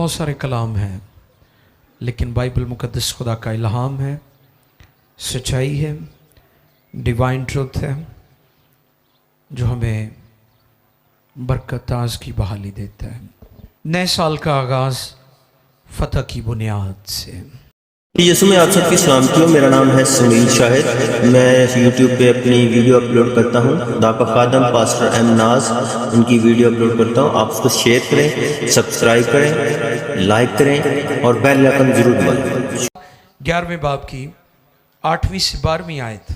बहुत सारे कलाम हैं, लेकिन बाइबल मुकद्दस खुदा का इल्हाम है, सच्चाई है, डिवाइन ट्रुथ है, जो हमें बरकत ताज की बहाली देता है। नए साल का आगाज़ फतह की बुनियाद से। यीशु में आप सबकी सलामती हो। मेरा नाम है सुनील शाहिद। मैं यूट्यूब पे अपनी वीडियो अपलोड करता हूँ। खुदा का खादम पास्टर एम नाज उनकी वीडियो अपलोड करता हूँ। आप उसको शेयर करें, सब्सक्राइब करें, लाइक करें और बेल आइकन जरूर दबाएं। 11वें बाब की 8वीं से 12वीं आयत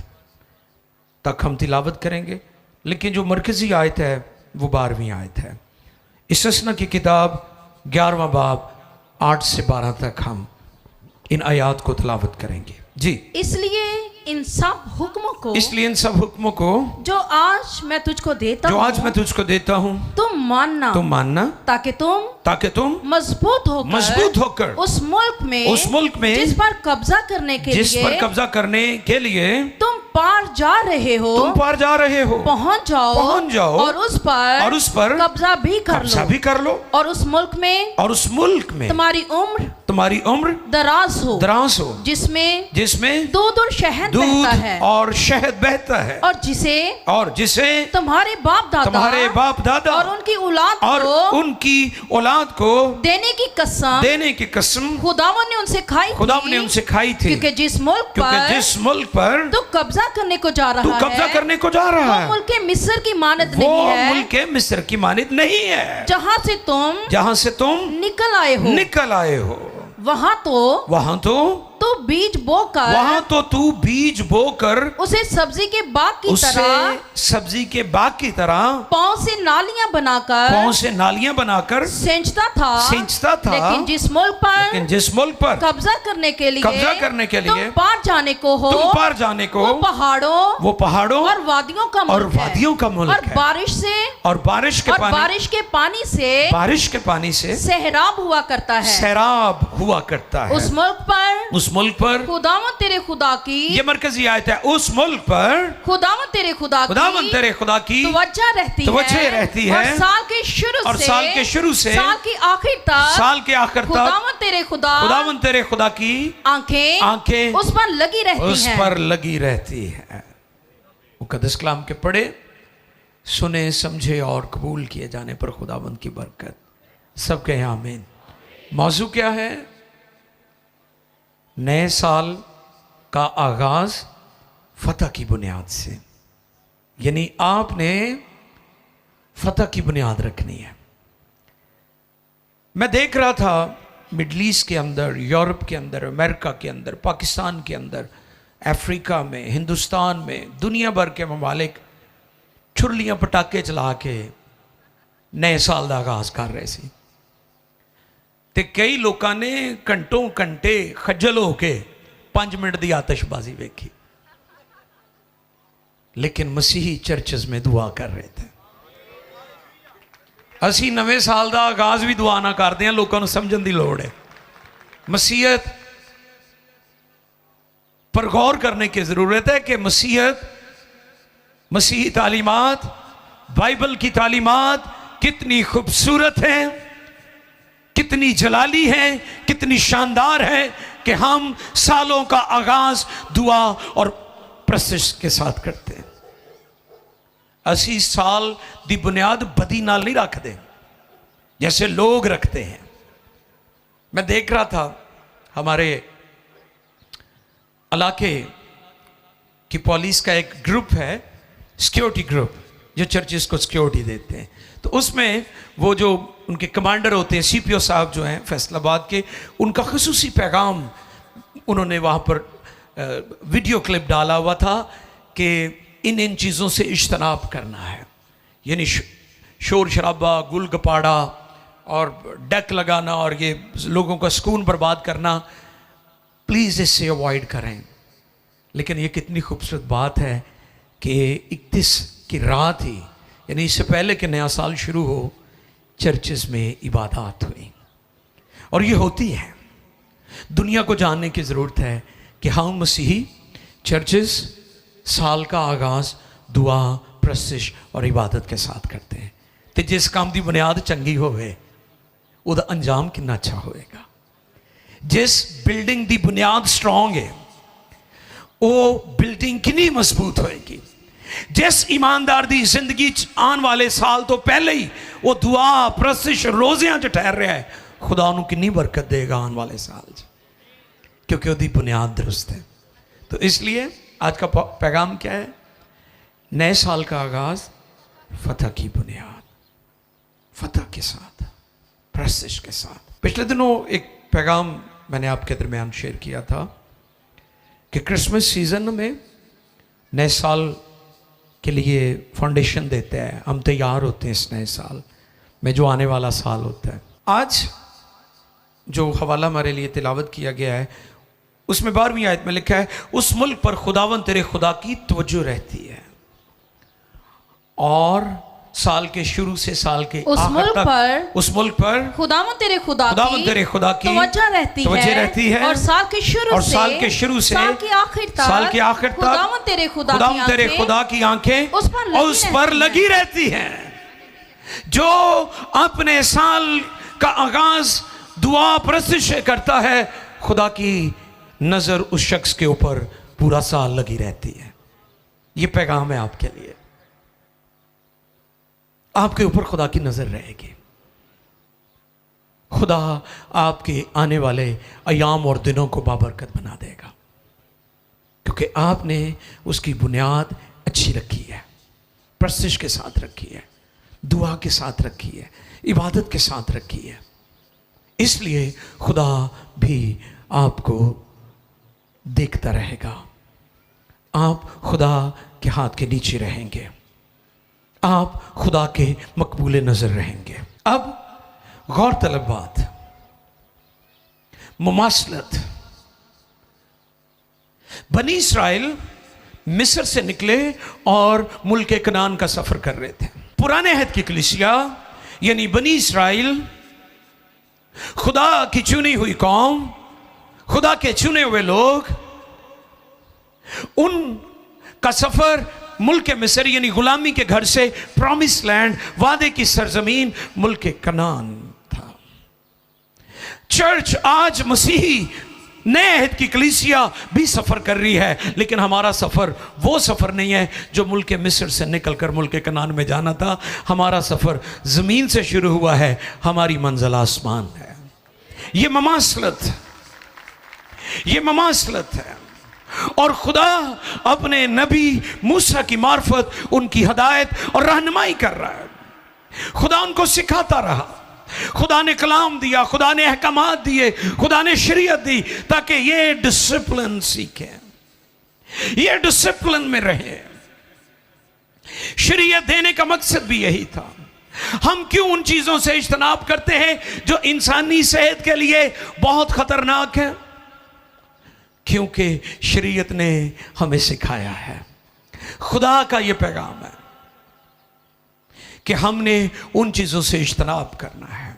तक हम तिलावत करेंगे, लेकिन जो मरकज़ी आयत है वो 12वीं आयत है। इस्तिस्ना की किताब 11वां बाब 8 से 12 तक हम इन आयात को तिलावत करेंगे। जी, इसलिए इन सब हुक्मों को जो आज मैं तुझको देता हूँ तुम मानना ताकि तुम मजबूत होकर उस मुल्क में जिस पर कब्जा करने के लिए तुम पार जा रहे हो पहुंच जाओ और उस पर कब्जा भी कर लो और उस मुल्क में तुम्हारी उम्र दराज हो जिसमें दूध और शहद बहता है और जिसे तुम्हारे बाप दादा और उनकी औलाद को देने की कसम खुदावन ने उनसे खाई थी। क्योंकि जिस मुल्क पर तू कब्जा करने को जा रहा है वो मुल्क मिस्र की मानद नहीं है जहाँ से तुम निकल आए हो। वहाँ तो तू बीज बोकर उसे सब्जी के बाग की तरह पाँव से नालियां बनाकर सेंचता था। लेकिन जिस मुल्क पर कब्जा करने के लिए तुम पार जाने को वो पहाड़ों और वादियों का मुल्क है। और बारिश के पानी से सैराब हुआ करता है। उस मुल्क पर खुदावंद तेरे खुदा की, ये मरकजी आयत है, उस मुल्क पर खुदावंद तेरे खुदा की तवज्जो रहती है और साल के शुरू से साल के आखिर तक खुदावंद तेरे खुदा की आंखें उस पर लगी रहती है। मुकद्दस कलाम के पढ़े, सुने, समझे और कबूल किए जाने पर खुदावंद की बरकत। सब कहें आमीन। मौजू क्या है? नए साल का आगाज फतह की बुनियाद से, यानी आपने फतह की बुनियाद रखनी है। मैं देख रहा था मिडल ईस्ट के अंदर, यूरोप के अंदर, अमेरिका के अंदर, पाकिस्तान के अंदर, अफ्रीका में, हिंदुस्तान में, दुनिया भर के ममालिक छुरलियां पटाखे चला के नए साल का आगाज कर रहे सी। ते कई लोगों ने घंटे खज्जल होके 5 मिनट की आतिशबाजी वेखी, लेकिन मसीही चर्चेस में दुआ कर रहे थे। असी नवे साल का आगाज भी दुआ ना करते हैं, लोगों को समझने की लोड़ है। मसीहत पर गौर करने की जरूरत है कि मसीही तालीमात, बाइबल की तालीमात कितनी खूबसूरत हैं, कितनी जलाली है, कितनी शानदार है कि हम सालों का आगाज दुआ और प्रस्तिश के साथ करते हैं। असी साल दी बुनियाद बदी नाल नहीं रखते जैसे लोग रखते हैं। मैं देख रहा था हमारे इलाके की पुलिस का एक ग्रुप है, सिक्योरिटी ग्रुप, जो चर्चिस को सिक्योरिटी देते हैं। तो उसमें वो जो उनके कमांडर होते हैं, सीपीओ साहब जो हैं फैसलाबाद के, उनका खुसूसी पैगाम उन्होंने वहाँ पर वीडियो क्लिप डाला हुआ था कि इन चीज़ों से इज्तनाब करना है, यानी शोर शराबा, गुल गपाड़ा और डेक लगाना और ये लोगों का सुकून बर्बाद करना, प्लीज़ इससे अवॉइड करें। लेकिन ये कितनी खूबसूरत बात है कि 31 की रात ही, यानी इससे पहले कि नया साल शुरू हो, चर्चेस में इबादत हुई। और ये होती है। दुनिया को जानने की ज़रूरत है कि हम मसीही चर्चेस साल का आगाज़ दुआ, प्रस्तिश और इबादत के साथ करते हैं। तो जिस काम की बुनियाद चंगी होवे ਉਹਦਾ ਅੰਜਾਮ ਕਿੰਨਾ ਅੱਛਾ ਹੋਏਗਾ। ਜਿਸ ਬਿਲਡਿੰਗ ਦੀ ਬੁਨਿਆਦ ਸਟਰੋਂਗ ਹੈ ਉਹ ਬਿਲਡਿੰਗ ਕਿੰਨੀ ਮਜ਼ਬੂਤ ਹੋਏਗੀ। ਜਿਸ ਈਮਾਨਦਾਰ ਦੀ ਜ਼ਿੰਦਗੀ 'ਚ ਆਉਣ ਵਾਲੇ ਸਾਲ ਤੋਂ ਪਹਿਲੇ ਹੀ ਉਹ ਦੁਆ ਪ੍ਰਸਤਿਸ਼ ਰੋਜ਼ਿਆਂ 'ਚ ਠਹਿਰ ਰਿਹਾ ਹੈ, खुदा उन्हें कितनी बरकत देगा आने वाले साल, क्योंकि उसकी बुनियाद दुरुस्त है। तो इसलिए आज का पैगाम क्या है? नए साल का आगाज फतह की बुनियाद, फतह के साथ, प्रस्तिश के साथ। पिछले दिनों एक पैगाम मैंने आपके दरमियान शेयर किया था कि क्रिसमस सीजन में नए साल के लिए फाउंडेशन देते हैं, हम तैयार होते हैं इस नए साल में जो आने वाला साल होता है। आज जो हवाला हमारे लिए तिलावत किया गया है उसमें 12वीं आयत में लिखा है, उस मुल्क पर खुदावन तेरे खुदा की तवज्जो रहती है और साल के शुरू से साल के आखिर तक उस मुल्क पर खुदावन तेरे खुदा की तवज्जो रहती है और साल के शुरू से साल के आखिर तक खुदावन तेरे खुदा की आंखें उस पर लगी रहती हैं। जो अपने साल का आगाज दुआ प्रस्तिश से करता है, खुदा की नजर उस शख्स के ऊपर पूरा साल लगी रहती है। ये पैगाम है आपके लिए, आपके ऊपर खुदा की नजर रहेगी। खुदा आपके आने वाले अयाम और दिनों को बाबरकत बना देगा, क्योंकि आपने उसकी बुनियाद अच्छी रखी है, प्रस्तिश के साथ रखी है, दुआ के साथ रखी है, इबादत के साथ रखी है। इसलिए खुदा भी आपको देखता रहेगा, आप खुदा के हाथ के नीचे रहेंगे, आप खुदा के मकबूले नजर रहेंगे। अब गौरतलब बात, मुमासलत। बनी इस्राइल मिस्र से निकले और मुल्क कनान का सफर कर रहे थे। पुराने अहद की कलीसिया यानी बनी इस्राइल, खुदा की चुनी हुई कौम, खुदा के चुने हुए लोग, उनका सफर मुल्क मिस्र यानी गुलामी के घर से प्रॉमिस लैंड, वादे की सरजमीन मुल्क कनान था। चर्च आज मसीही नए अहद की कलीसिया भी सफर कर रही है, लेकिन हमारा सफर वो सफर नहीं है जो मुल्क मिस्र से निकलकर मुल्क कनान में जाना था। हमारा सफर जमीन से शुरू हुआ है, हमारी मंजिल आसमान है। ये ममासलत है और खुदा अपने नबी मूसा की मार्फत उनकी हदायत और रहनुमाई कर रहा है। खुदा उनको सिखाता रहा, खुदा ने कलाम दिया, खुदा ने अहकामात दिए, खुदा ने शरीयत दी ताकि ये डिसिप्लिन सीखें, ये डिसिप्लिन में रहे। शरीयत देने का मकसद भी यही था। हम क्यों उन चीजों से इज्तनाब करते हैं जो इंसानी सेहत के लिए बहुत खतरनाक है? क्योंकि शरीयत ने हमें सिखाया है। खुदा का यह पैगाम है कि हमने उन चीजों से इज्तनाब करना है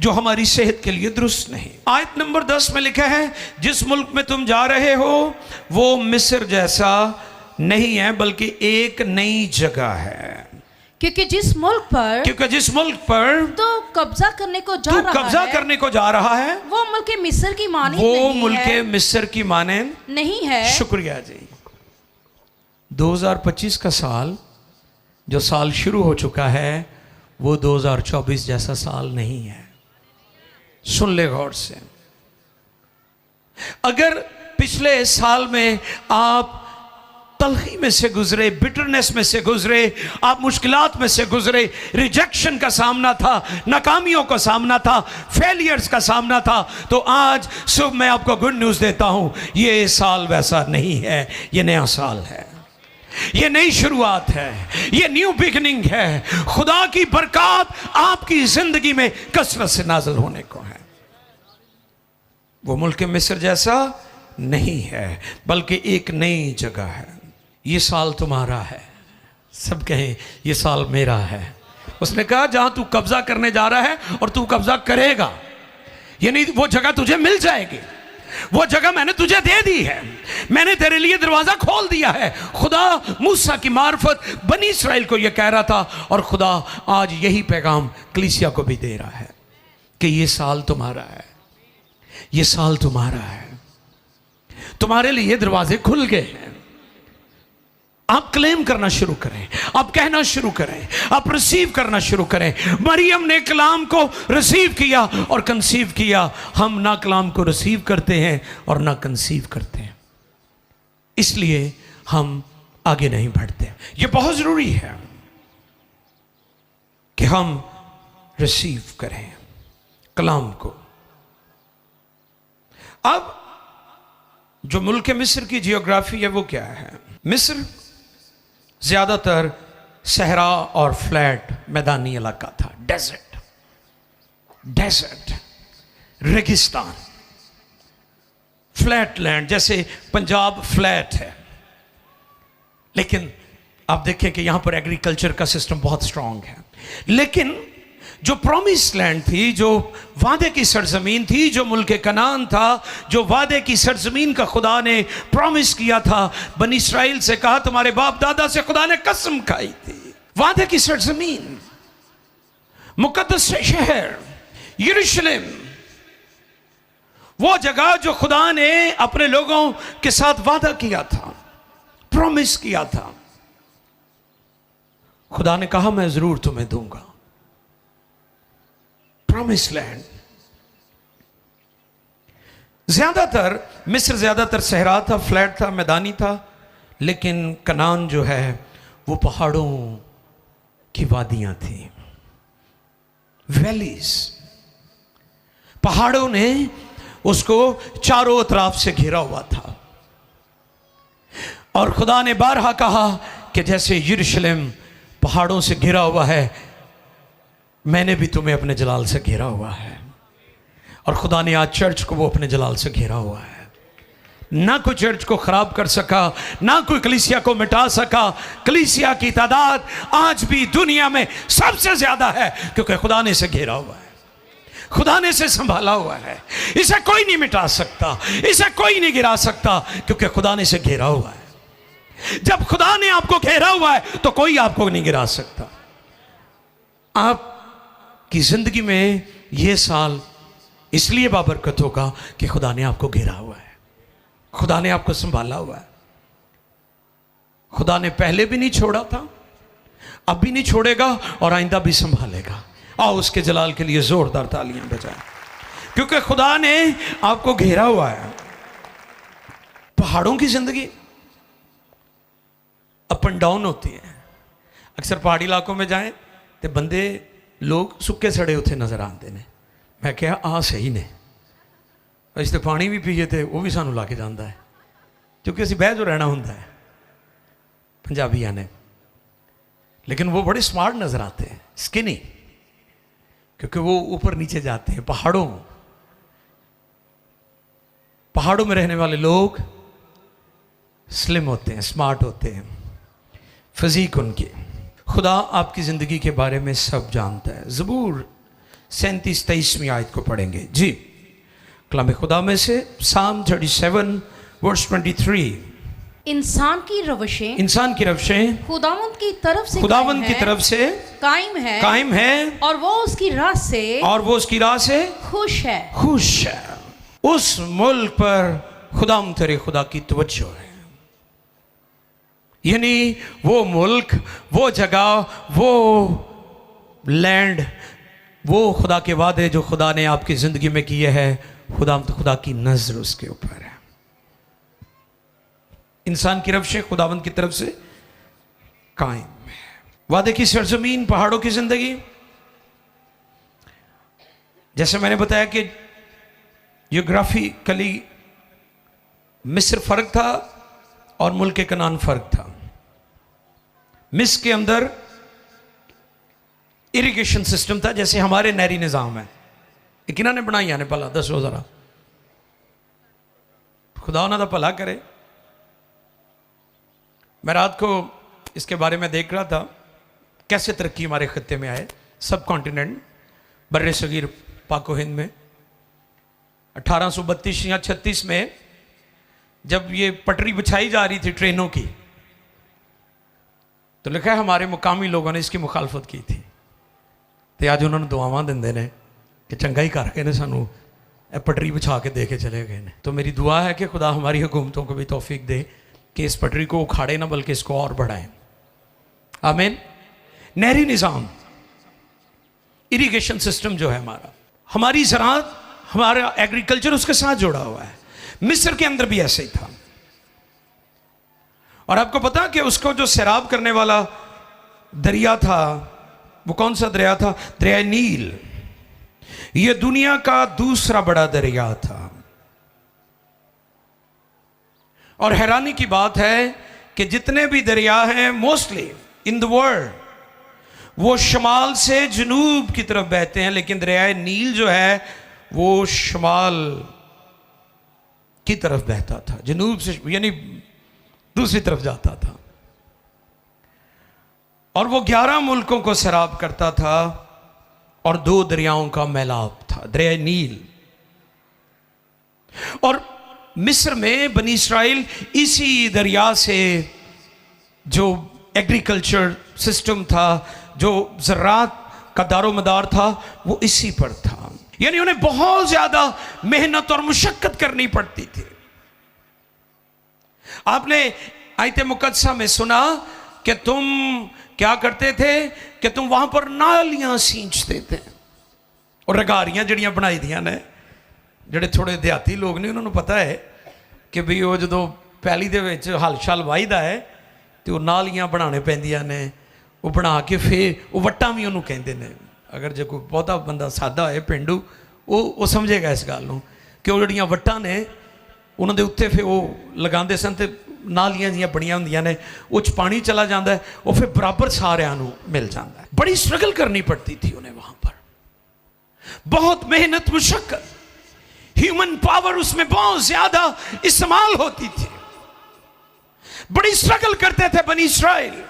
जो हमारी सेहत के लिए दुरुस्त नहीं। आयत नंबर 10 में लिखा है, जिस मुल्क में तुम जा रहे हो वो मिस्र जैसा नहीं है बल्कि एक नई जगह है। क्योंकि जिस मुल्क पर तो कब्जा करने को जा रहा है वो मुल्क मिस्र की माने मिस्र की माने नहीं है। शुक्रिया जी। 2025 का साल जो साल शुरू हो चुका है वो 2024 जैसा साल नहीं है। सुन ले गौर से। अगर पिछले साल में आप तलखी में से गुजरे, बिटरनेस में से गुजरे, आप मुश्किलात में से गुजरे, रिजेक्शन का सामना था, नाकामियों का सामना था, फेलियर्स का सामना था, तो आज सुबह मैं आपको गुड न्यूज़ देता हूं, ये साल वैसा नहीं है। ये नया साल है, ये नई शुरुआत है, ये न्यू बिगिनिंग है। खुदा की बरकत आपकी जिंदगी में कसरत से नाज़िल होने को है। वो मुल्क मिस्र जैसा नहीं है बल्कि एक नई जगह है। ये साल तुम्हारा है, सब कहें ये साल मेरा है। उसने कहा जहां तू कब्जा करने जा रहा है और तू कब्जा करेगा, यानी वो जगह तुझे मिल जाएगी, वो जगह मैंने तुझे दे दी है, मैंने तेरे लिए दरवाजा खोल दिया है। खुदा मूसा की मार्फत बनी इस्राइल को यह कह रहा था और खुदा आज यही पैगाम कलीसिया को भी दे रहा है। कि ये साल तुम्हारा है, ये साल तुम्हारा है, तुम्हारे लिए दरवाजे खुल गए हैं। आप क्लेम करना शुरू करें, आप कहना शुरू करें, आप रिसीव करना शुरू करें। मरियम ने कलाम को रिसीव किया और कंसीव किया। हम ना कलाम को रिसीव करते हैं और ना कंसीव करते हैं, इसलिए हम आगे नहीं बढ़ते। ये बहुत जरूरी है कि हम रिसीव करें कलाम को। अब जो मुल्क मिस्र की जियोग्राफी है वो क्या है? मिस्र ज्यादातर सहरा और फ्लैट मैदानी इलाका था, डेजर्ट, रेगिस्तान, फ्लैट लैंड। जैसे पंजाब फ्लैट है, लेकिन आप देखें कि यहां पर एग्रीकल्चर का सिस्टम बहुत स्ट्रांग है। लेकिन जो प्रॉमिस लैंड थी, जो वादे की सरजमीन थी, जो मुल्क कनान था, जो वादे की सरजमीन का खुदा ने प्रॉमिस किया था, बनी इस्राइल से कहा, तुम्हारे बाप दादा से खुदा ने कसम खाई थी, वादे की सरजमीन, मुकद्दस शहर यरूशलेम, वो जगह जो खुदा ने अपने लोगों के साथ वादा किया था, प्रॉमिस किया था। खुदा ने कहा मैं जरूर तुम्हें दूंगा, प्रॉमिस लैंड। ज्यादातर मिस्र ज्यादातर सहरा था, फ्लैट था, मैदानी था, लेकिन कनान जो है वो पहाड़ों की वादियां थी, वैलीज। पहाड़ों ने उसको चारों तरफ से घेरा हुआ था। और खुदा ने बारहा कहा कि जैसे यरूशलेम पहाड़ों से घिरा हुआ है, मैंने भी तुम्हें अपने जलाल से घेरा हुआ है। और खुदा ने आज चर्च को वो अपने जलाल से घेरा हुआ है। ना कोई चर्च को खराब कर सका, ना कोई कलीसिया को मिटा सका। कलीसिया की तादाद आज भी दुनिया में सबसे ज्यादा है, क्योंकि खुदा ने इसे घेरा हुआ है, खुदा ने इसे संभाला हुआ है। इसे कोई नहीं मिटा सकता, इसे कोई नहीं गिरा सकता, क्योंकि खुदा ने इसे घेरा हुआ है। जब खुदा ने आपको घेरा हुआ है तो कोई आपको नहीं गिरा सकता। आपकी जिंदगी में यह साल इसलिए बाबरकत होगा कि खुदा ने आपको घेरा हुआ है, खुदा ने आपको संभाला हुआ है। खुदा ने पहले भी नहीं छोड़ा था, अब भी नहीं छोड़ेगा और आइंदा भी संभालेगा। आओ उसके जलाल के लिए जोरदार तालियां बजाएं, क्योंकि खुदा ने आपको घेरा हुआ है। पहाड़ों की जिंदगी अप एंड डाउन होती है। अक्सर पहाड़ी इलाकों में जाएं तो बंदे लोग सुक्के सड़े उत्थे नजर आते हैं। मैं क्या आ सही ने, इस पानी भी पीए तो वह भी सानू ला के जाता है, क्योंकि असीं बह जो रहना होंदा है पंजाबियां ने। लेकिन वो बड़े स्मार्ट नजर आते हैं, स्किनी, क्योंकि वो ऊपर नीचे जाते हैं। पहाड़ों में रहने वाले लोग स्लिम होते हैं, स्मार्ट होते हैं, फिजीक उनकी। खुदा आपकी जिंदगी के बारे में सब जानता है। ज़बूर 37-23 आयत को पढ़ेंगे जी, कलाम खुदा में से साम 37 वर्स 23। इंसान की रवशें खुदावंद की तरफ से कायम है और वो उसकी राह से खुश है। उस मुल्क पर खुदाम तेरे खुदा की तवज्जो है। यानी वो मुल्क, वो जगह, वो लैंड, वो खुदा के वादे जो खुदा ने आपकी जिंदगी में किए हैं, खुदा की नजर उसके ऊपर है। इंसान की रवशें खुदावंद की तरफ से कायम है। वादे की सरजमीन, पहाड़ों की जिंदगी। जैसे मैंने बताया कि जियोग्राफिकली मिस्र फर्क था और मुल्क कनान फर्क था। मिस्र के अंदर इरिगेशन सिस्टम था, जैसे हमारे नहरी निज़ाम है। किन्होंने बनाई आने भला दसो जरा, खुदा उन्होंने भला करे। मैं रात को इसके बारे में देख रहा था, कैसे तरक्की हमारे खत्ते में आए, सब कॉन्टिनेंट, बर्रे सगीर पाको हिंद में। 1832 या 36 में जब ये पटरी बिछाई जा रही थी ट्रेनों की, तो लिखा है हमारे मुकामी लोगों ने इसकी मुखालफत की थी। तो आज उन्होंने दुआवां देंदे ने कि चंगा ही करके ने सानू पटरी बिछा के दे के चले गए हैं। तो मेरी दुआ है कि खुदा हमारी हुकूमतों को भी तौफीक दे कि इस पटरी को उखाड़े ना बल्कि इसको और बढ़ाएं। आमीन। नहरी निज़ाम, इरिगेशन सिस्टम जो है हमारी ज़राअत, हमारा एग्रीकल्चर उसके साथ जुड़ा हुआ है। मिस्र के अंदर भी ऐसे ही था। और आपको पता कि उसको जो सैराब करने वाला दरिया था वो कौन सा दरिया था? दरिया नील। ये दुनिया का दूसरा बड़ा दरिया था। और हैरानी की बात है कि जितने भी दरिया हैं मोस्टली इन द वर्ल्ड वो शमाल से जनूब की तरफ बहते हैं, लेकिन दरिया नील जो है वो शमाल की तरफ बहता था, जनूब से यानी दूसरी तरफ जाता था। और वो 11 मुल्कों को सैराब करता था और 2 दरियाओं का मेलाप था, दरिया नील। और मिस्र में बनी इस्राइल इसी दरिया से जो एग्रीकल्चर सिस्टम था, जो ज़राअत का दारोमदार था, वो इसी पर था। यानी उन्हें बहुत ज्यादा मेहनत और मुशक्कत करनी पड़ती थी। आपने आयत मुकद्दसा में सुना कि तुम क्या करते थे कि तुम वहां पर नालियां सींचते थे और रगारियां जड़ियां बनाई दियां ने। ਜਿਹੜੇ थोड़े देहाती लोग ने उन्होंने पता है कि भी वो जो पैली दे विच हल शल वाहीदा है तो नालियां बनाने पैंदियां ने, वो बना के फिर वो वट्टां भी उन्होंने कहते हैं। अगर जो कोई बहुता बंदा सादा है पेंडू वो समझेगा इस गल नूं कि वो जड़ियां वट्टां ने उन्होंने उत्ते फिर वो लगाते सन तो नालियां जियां बनियां हुंदियां ने, उस पानी चला जाता है, वो फिर बराबर सारियां नूं मिल जाता है। बड़ी स्ट्रगल करनी पड़ती थी उन्हें वहां पर, बहुत मेहनत मुशक्कत, ह्यूमन पावर उसमें बहुत ज्यादा इस्तेमाल होती थी। बड़ी स्ट्रगल करते थे बनी इस्राइल।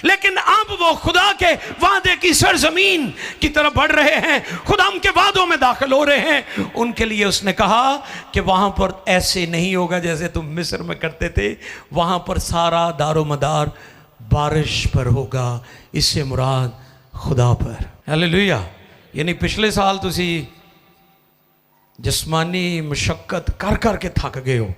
लेकिन अब वो खुदा के वादे की सरजमीन की तरफ बढ़ रहे हैं, खुदा उनके वादों में दाखिल हो रहे हैं। उनके लिए उसने कहा कि वहां पर ऐसे नहीं होगा जैसे तुम मिस्र में करते थे, वहां पर सारा दारोमदार बारिश पर होगा। इससे मुराद खुदा पर। हालेलुया। यानी पिछले साल तुसी जिस्मानी मुशक्कत कर करके थक गए हो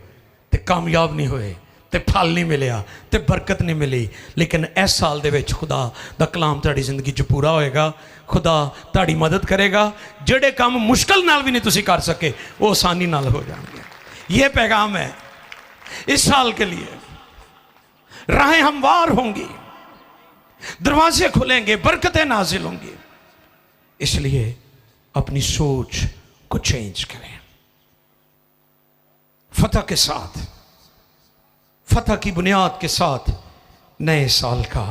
तो कामयाब नहीं होए, ते फल नहीं मिलिया, ते बरकत नहीं मिली, लेकिन इस साल दे विच खुदा दा कलाम तुहाडी जिंदगी च पूरा होएगा। खुदा तुहाडी मदद करेगा। जिहड़े काम मुश्किल नाल भी नहीं तुसी कर सके वो आसानी नाल हो जाएंगे। ये पैगाम है इस साल के लिए। राहें हमवार होंगी, दरवाजे खुलेंगे, बरकतें नाजिल होंगी। इसलिए अपनी सोच को चेंज करें, फतह के साथ, फतह की बुनियाद के साथ नए साल का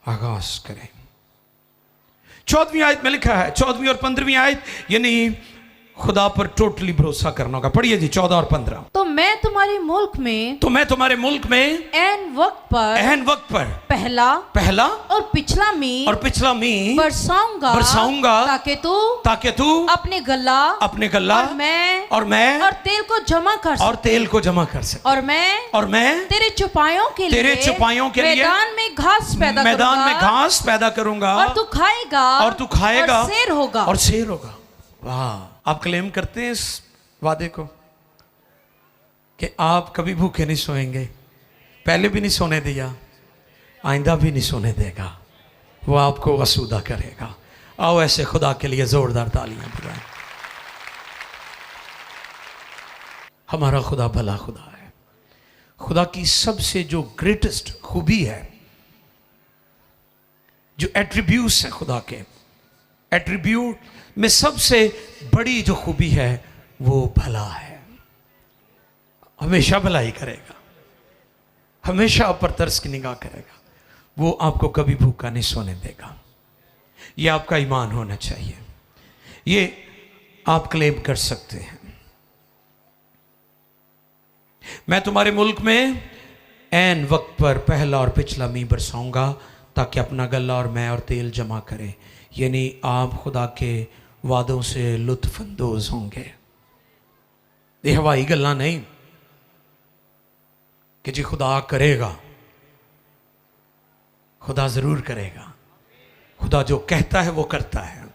आगाज करें। 14वीं आयत में लिखा है, 14वीं और 15वीं आयत, यानी खुदा पर टोटली भरोसा करना होगा। पढ़िए जी 14 और 15। तो मैं तुम्हारे मुल्क में, तो मैं तुम्हारे मुल्क में ऐन वक्त पर पहला और पिछला मींह बरसाऊंगा ताकि तू अपने गल्ला और मैं और तेल को जमा कर सके। और मैं तेरे चौपायों के लिए मैदान में घास पैदा करूंगा और तू खाएगा और शेर होगा। वाह। आप क्लेम करते हैं इस वादे को कि आप कभी भूखे नहीं सोएंगे, पहले भी नहीं सोने दिया, आइंदा भी नहीं सोने देगा, वो आपको आसूदा करेगा। आओ ऐसे खुदा के लिए जोरदार तालियां बजाएं। हमारा खुदा भला खुदा है। खुदा की सबसे जो ग्रेटेस्ट खूबी है, जो एट्रीब्यूट्स हैं खुदा के, एट्रीब्यूट में सबसे बड़ी जो खूबी है वो भला है। हमेशा भलाई करेगा, हमेशा आप पर तरस की निगाह करेगा। वो आपको कभी भूखा नहीं सोने देगा। ये आपका ईमान होना चाहिए, ये आप क्लेम कर सकते हैं। मैं तुम्हारे मुल्क में ऐन वक्त पर पहला और पिछला मींह बरसाऊंगा ताकि अपना गल्ला और मैं और तेल जमा करें। यानी आप खुदा के वादों से लुत्फ अंदोज होंगे। ये हवाई गल्ला नहीं कि जी खुदा करेगा, खुदा जरूर करेगा। खुदा जो कहता है वो करता है।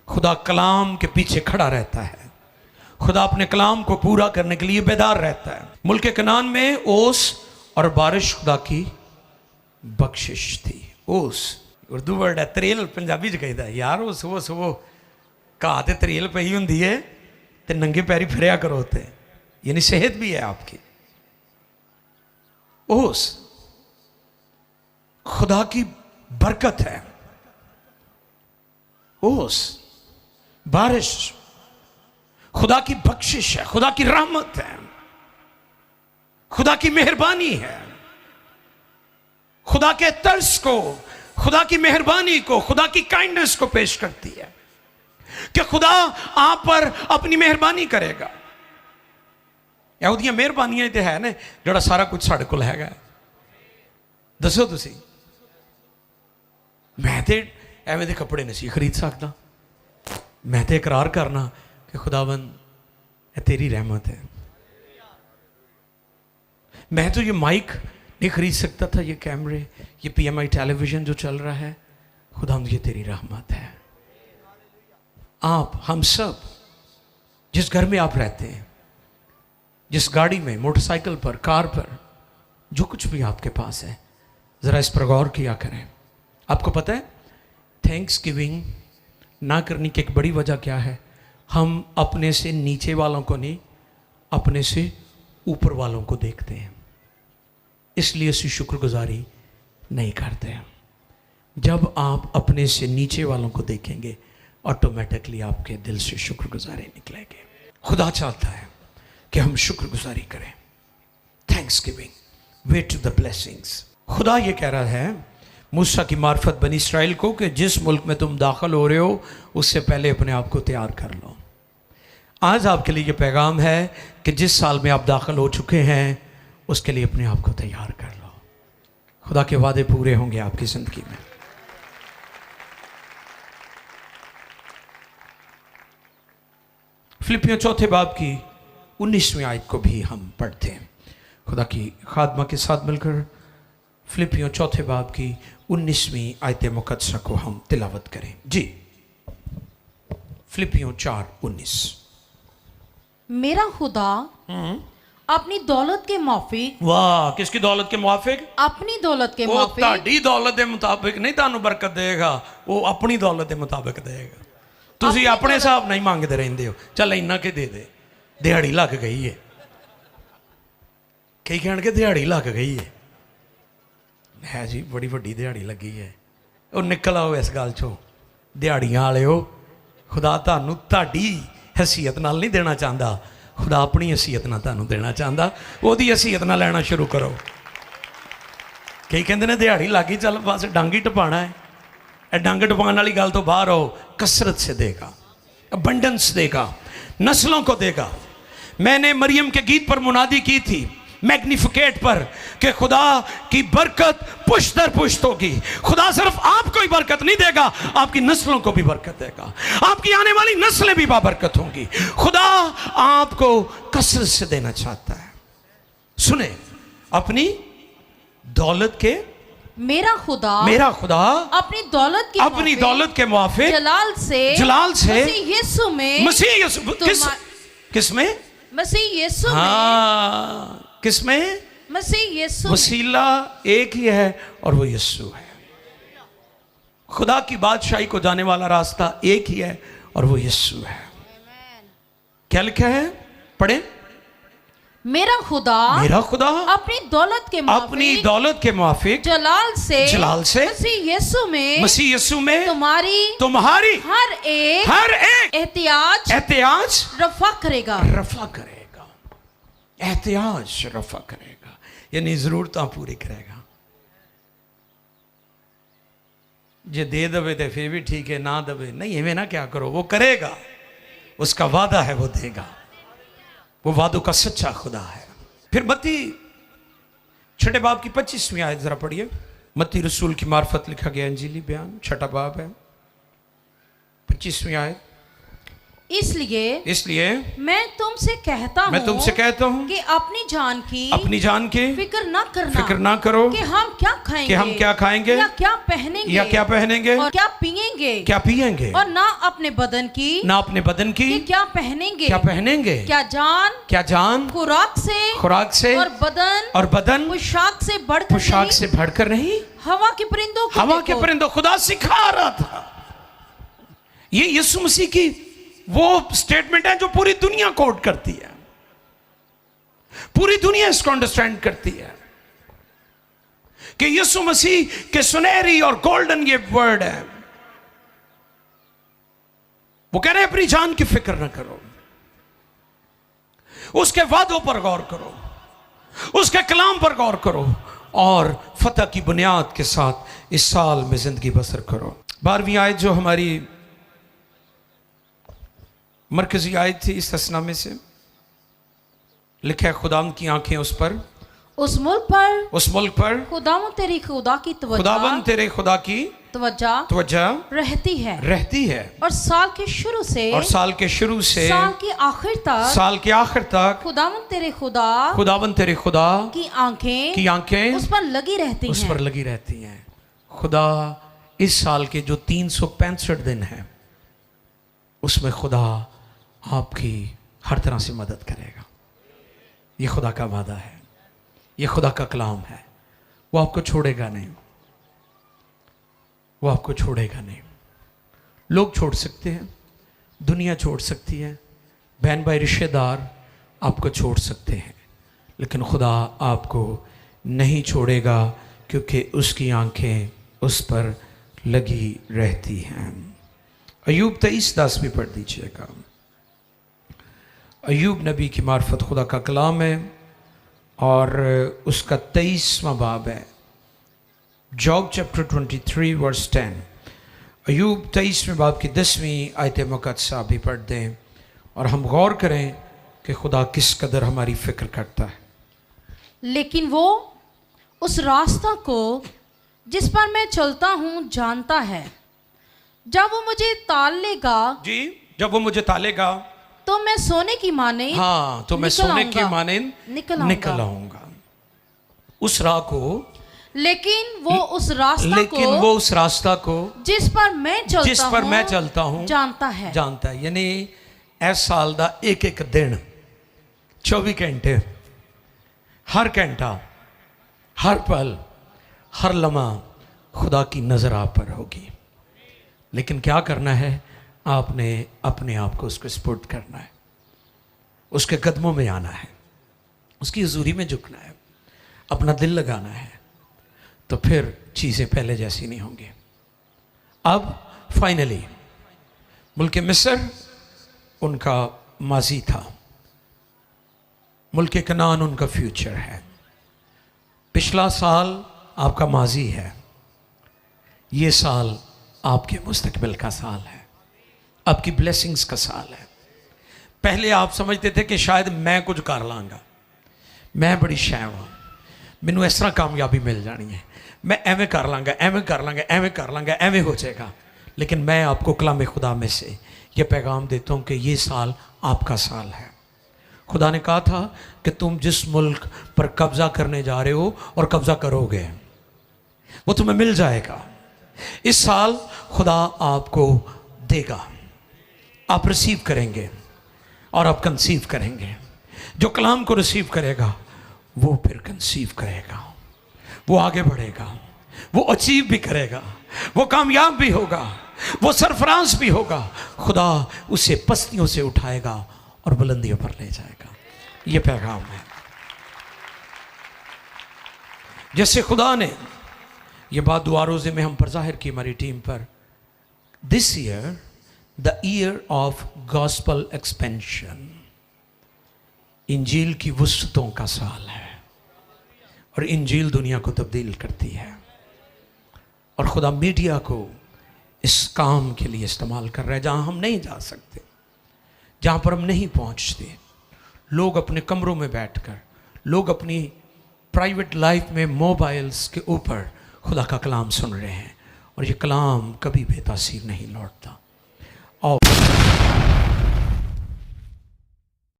खुदा कलाम के पीछे खड़ा रहता है। खुदा अपने कलाम को पूरा करने के लिए बेदार रहता है। मुल्क कनान में ओस और बारिश खुदा की बख्शिश थी। ओस उर्दू वर्ड है, तरेल पंजाबी च कहता है यार वो सुबह सुबह घाह ते तरेल पई हुंदी है ते नंगे पैरी फिरया करो ते, यानी सेहत भी है आपकी। ओस खुदा की बरकत है। ओस बारिश खुदा की बख्शिश है, खुदा की रहमत है, खुदा की मेहरबानी है। खुदा के तर्स को, खुदा की मेहरबानी को, खुदा की काइंडनेस को पेश करती है कि खुदा आप पर अपनी मेहरबानी करेगा। यहूदियां मेहरबानियां तो है ना जोड़ा सारा कुछ साढ़े कोल हैगा। दसो तुसी, मैं तो एवं दे कपड़े नहीं खरीद सकता, मैं तो इकरार करना कि खुदावंद तेरी रहमत है। मैं तो ये माइक नहीं खरीद सकता था, ये कैमरे, ये PMI टेलीविजन जो चल रहा है, खुदावंद ये तेरी रहमत है। आप, हम सब, जिस घर में आप रहते हैं, जिस गाड़ी में, मोटरसाइकिल पर, कार पर, जो कुछ भी आपके पास है, जरा इस पर गौर किया करें। आपको पता है थैंक्स गिविंग ना करने की एक बड़ी वजह क्या है? हम अपने से नीचे वालों को नहीं, अपने से ऊपर वालों को देखते हैं, इसलिए उसकी शुक्रगुजारी नहीं करते हैं। जब आप अपने से नीचे वालों को देखेंगे, ऑटोमेटिकली आपके दिल से शुक्रगुजारी निकलेगी। खुदा चाहता है कि हम शुक्रगुजारी करें, thanks giving, wait to the blessings. खुदा ये कह रहा है मूसा की मार्फत बनी इसराइल को कि जिस मुल्क में तुम दाखिल हो रहे हो उससे पहले अपने आप को तैयार कर लो। आज आपके लिए ये पैगाम है कि जिस साल में आप दाखिल हो चुके हैं उसके लिए अपने आप को तैयार कर लो। खुदा के वादे पूरे होंगे आपकी जिंदगी में। फिलिपियों चौथे बाब की 19वीं आयत को भी हम पढ़ते हैं। खुदा की खादमा के साथ मिलकर फिलिपियों चौथे बाब की 19वीं आयत मुकद्दसा को हम तिलावत करें। जी, फिलिपियों 4:19। मेरा खुदा अपनी दौलत के मुताबिक, वाह, किसकी दौलत के मुताबिक? अपनी दौलत के मुताबिक, ताड़ी दौलत के मुताबिक नहीं तानू बरकत देगा, वो अपनी दौलत के मुताबिक देगा। तुसी अपने हिसाब नहीं मांगते रहंदे हो, चल इन्ना के दे दे, दिहाड़ी लग गई है। कई कहण के दिहाड़ी लग गई है जी, बड़ी वड्डी दिहाड़ी लगी है। वो निकल आओ इस गल चों, दिहाड़ियां वालिओ, खुदा तुहानू तुहाडी हैसीयत नाल नहीं देना चाहता, खुदा अपनी हैसीयत नाल तुहानू देना चाहता। ओहदी हैसीयत नाल लेना शुरू करो। कई कहंदे ने दिहाड़ी लगी, चल बस डंग ही टपाना है। डंग टपाने वाली गल तो बाहर आओ, कसरत से देगा, अबंडेंस देगा, नस्लों को देगा। मैंने मरियम के गीत पर मुनादी की थी, मैग्निफिकेट पर, कि खुदा की बरकत पुश्त दर पुश्त होगी। खुदा सिर्फ आपको ही बरकत नहीं देगा, आपकी नस्लों को भी बरकत देगा, आपकी आने वाली नस्लें भी बाबरकत होंगी। खुदा आपको कसरत से देना चाहता है। सुने, अपनी दौलत के, मेरा खुदा अपनी दौलत के मुआफिक जलाल से मसीह यीशु किसमें? मसीह यीशु में। किसमें? मसीह यीशु। वसीला एक ही है और वो यीशु है। खुदा की बादशाही को जाने वाला रास्ता एक ही है और वो यीशु है। क्या लिखा है? पढ़े। मेरा खुदा अपनी दौलत के मुआफिक जलाल से मसीह यीशु में तुम्हारी हर एक एहतियाज रफा करेगा। एहतियाज रफा करेगा, यानी जरूरतां पूरी करेगा। जे दे दबे तो फिर भी ठीक है, ना दबे नहीं, एवं ना क्या करो, वो करेगा, उसका वादा है, वो देगा। वो वादों का सच्चा खुदा है। फिर मत्ती 6 बाब की 25वीं आयत जरा पढ़िए। मत्ती रसूल की मार्फत लिखा गया इंजीली बयान, 6 बाब है, 25वीं आयत। इसलिए मैं तुम तुमसे कहता हूँ, मैं तुमसे कहता हूँ कि अपनी जान की फिक्र ना करो कि हम क्या खाएंगे, या क्या पहनेंगे, और क्या पिएंगे, और ना अपने बदन की कि क्या पहनेंगे, क्या जान खुराक से और बदन पोशाक से बढ़कर नहीं। हवा के परिंदों खुदा सिखा रहा था। ये यीशु मसीह की वो स्टेटमेंट है जो पूरी दुनिया कोट करती है, पूरी दुनिया इसको अंडरस्टैंड करती है कि यीशु मसीह के सुनहरी और गोल्डन ये वर्ड है। वो कह रहे हैं अपनी जान की फिक्र न करो, उसके वादों पर गौर करो, उसके कलाम पर गौर करो और फतह की बुनियाद के साथ इस साल में जिंदगी बसर करो। 12वीं आयत जो हमारी मरकजी आयत थी इस तस्नामे से लिखा है, खुदाम की आंखें उस मुल्क पर खुदावन तेरे खुदा की तवज्जो रहती है और साल के शुरू से साल के आखिर तक खुदावन तेरे खुदा की आंखें उस पर लगी रहती हैं। खुदा इस साल के जो 365 दिन हैं उसमें खुदा आपकी हर तरह से मदद करेगा। ये खुदा का वादा है, ये खुदा का कलाम है। वो आपको छोड़ेगा नहीं, लोग छोड़ सकते हैं, दुनिया छोड़ सकती है, बहन भाई रिश्तेदार आपको छोड़ सकते हैं, लेकिन खुदा आपको नहीं छोड़ेगा क्योंकि उसकी आंखें उस पर लगी रहती हैं। अय्यूब 23:10 भी पढ़ दीजिएगा। अय्यूब नबी की मार्फत खुदा का कलाम है और उसका 23वां बाब है। Job chapter 23 verse 10। अय्यूब 23वें बाब की 10वीं आयत मुक़द्दसा भी पढ़ दें और हम गौर करें कि खुदा किस कदर हमारी फिक्र करता है। लेकिन वो उस रास्ता को जिस पर मैं चलता हूँ जानता है, जब वो मुझे तालेगा तो मैं सोने की माने निकल आऊंगा उस राह को। लेकिन वो उस रास्ता को जिस पर मैं चलता हूँ जानता है। यानी इस साल दा एक दिन 24 घंटे, हर घंटा, हर पल, हर लम्हा खुदा की नजर आप पर होगी। लेकिन क्या करना है? आपने अपने आप को उसको सपोर्ट करना है, उसके कदमों में आना है, उसकी हुजूरी में झुकना है, अपना दिल लगाना है, तो फिर चीज़ें पहले जैसी नहीं होंगी। अब फाइनली मुल्क मिस्र उनका माजी था, मुल्क कनान उनका फ्यूचर है। पिछला साल आपका माजी है, ये साल आपके मुस्तकबिल का साल है, आपकी ब्लेसिंग्स का साल है। पहले आप समझते थे कि शायद मैं कुछ कर लांगा, मैं बड़ी शैव हाँ, मैनू इस तरह कामयाबी मिल जानी है, मैं एवें कर लांगा, एवें हो जाएगा। लेकिन मैं आपको कलाम खुदा में से ये पैगाम देता हूँ कि ये साल आपका साल है। खुदा ने कहा था कि तुम जिस मुल्क पर कब्ज़ा करने जा रहे हो और कब्ज़ा करोगे वो तुम्हें मिल जाएगा। इस साल खुदा आपको देगा, आप रिसीव करेंगे और आप कंसीव करेंगे। जो कलाम को रिसीव करेगा वो फिर कंसीव करेगा, वो आगे बढ़ेगा, वो अचीव भी करेगा, वो कामयाब भी होगा, वो सरफराज भी होगा। खुदा उसे पस्तियों से उठाएगा और बुलंदियों पर ले जाएगा। ये पैगाम है। जैसे खुदा ने ये बात दुआ रोज़े में हम पर जाहिर की हमारी टीम पर, this year the year of gospel expansion, इंजील की वुसअतों का साल है और इंजील दुनिया को तब्दील करती है। और खुदा मीडिया को इस काम के लिए इस्तेमाल कर रहा है, जहाँ हम नहीं जा सकते, जहाँ पर हम नहीं पहुँचते। लोग अपने कमरों में बैठकर, लोग अपनी प्राइवेट लाइफ में मोबाइल्स के ऊपर खुदा का कलाम सुन रहे हैं और ये कलाम कभी बेतासीर नहीं लौटता।